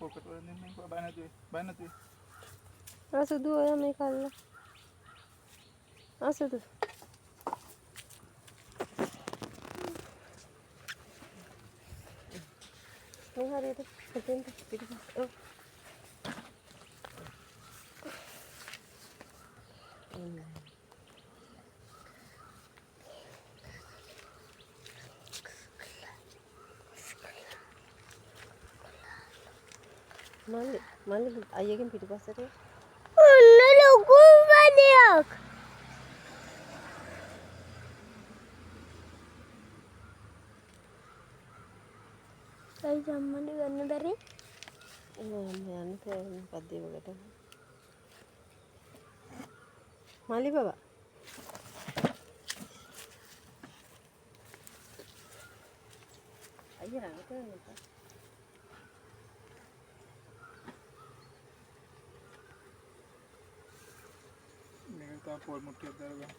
ඔකට නෙමෙයි බය නැතුයි. අසුදු ඔය මේ කල්ලා. අසුදු. මේ හරියට හිතෙන් පිටිපස්ස. ඔව්. මල්ලි අයියගෙන් පිටිපස්සට ඔන්න ලොකු වැඩක්. ඒ සම්මඩ ගන්න බැරි යන්න පද්දේවකට මල්ලි බබා අයියා රඟ කරන්න එපා. මේක තා පොල් මුට්ටියක් දාලා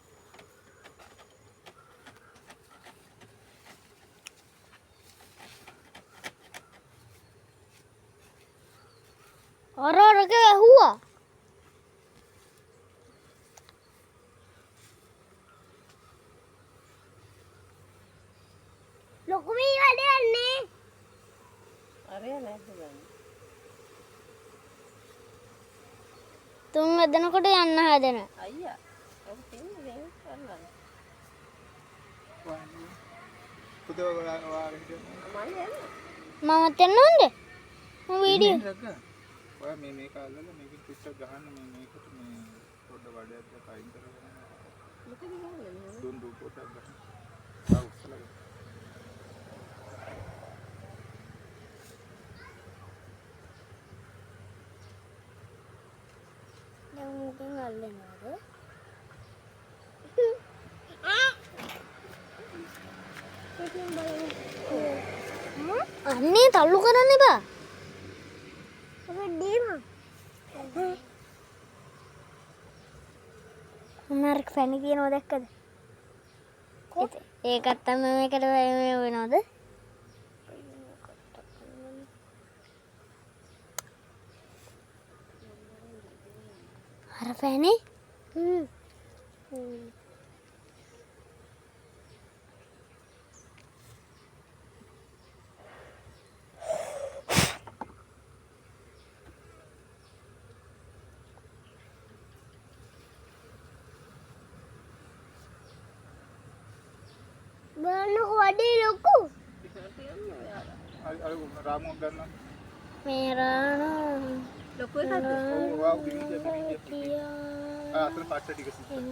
අරක ඇහුවා. ලොකු මේ වැඩ යන්නේ. අරය නැද්ද ගන්න. තුන් වෙදෙනකොට යන්න හදන. අයියා ඔබ තින්නේ නේ කරන්න. පුතේ ඔයා මමත් යන්න ඕනේ. මම වීඩියෝ ඔයා මේක අල්ලලා මේක ට්විටර් ගහන්න මේකට මේ පොඩ වඩයක් දාලා අයින් කරගන්න. මොකද ගහන්නේ? දුන් පොඩක් ගන්න. ආ උස්සලා. දැන් මොකෙන් අල්ලනවද? අන්නේ තල්ලු කරන්න එපා. මාර්ක් ෆැනි කියනවා දැක්කද? ඒකත් තමයි මේකට වෙනවද? අර ෆැනි? බලන්නකො වඩේ ලොකු. අර රාමුවක් ගන්න. මේ රාණ ලොකු එකක්ද? ඔව් අතන පාට ටික සිද්ධ.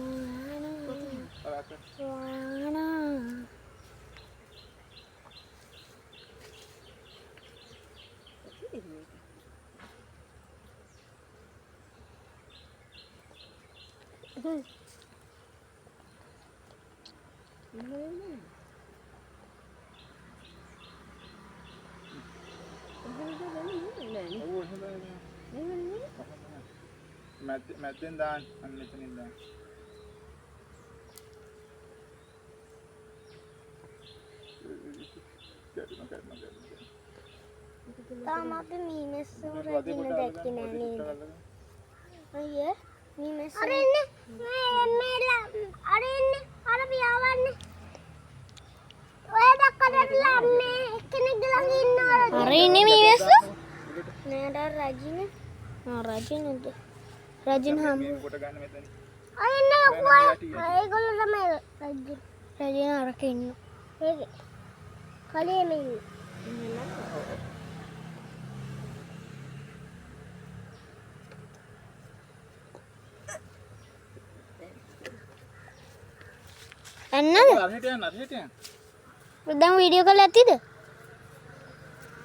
මැද්දෙන් දාන්න අන්න එතනින් දාන්න. තාම අපි මීමැස්සෝ රකින්න දැක්කේ නෑ නේද? අයියේ මීමැස්සෝ අර ඉන්නේ අර ඉන්නේ අර පියාවන්නේ ඔය දක්කඩට ලන්නේ එක්කෙනෙක් ළඟ ඉන්නවා අර ඉන්නේ මීමැස්සෝ නේද රජිනේ රජිනේද රජින හම්බ කොට ගන්න මෙතන. අය ඉන්නේ කොහේ ඒගොල්ලෝ තමයි රජින අරක ඉන්නේ ඒක කලේ මේ එන්නද? අරහෙට යන්න. දැන් වීඩියෝ කල් ඇතිද?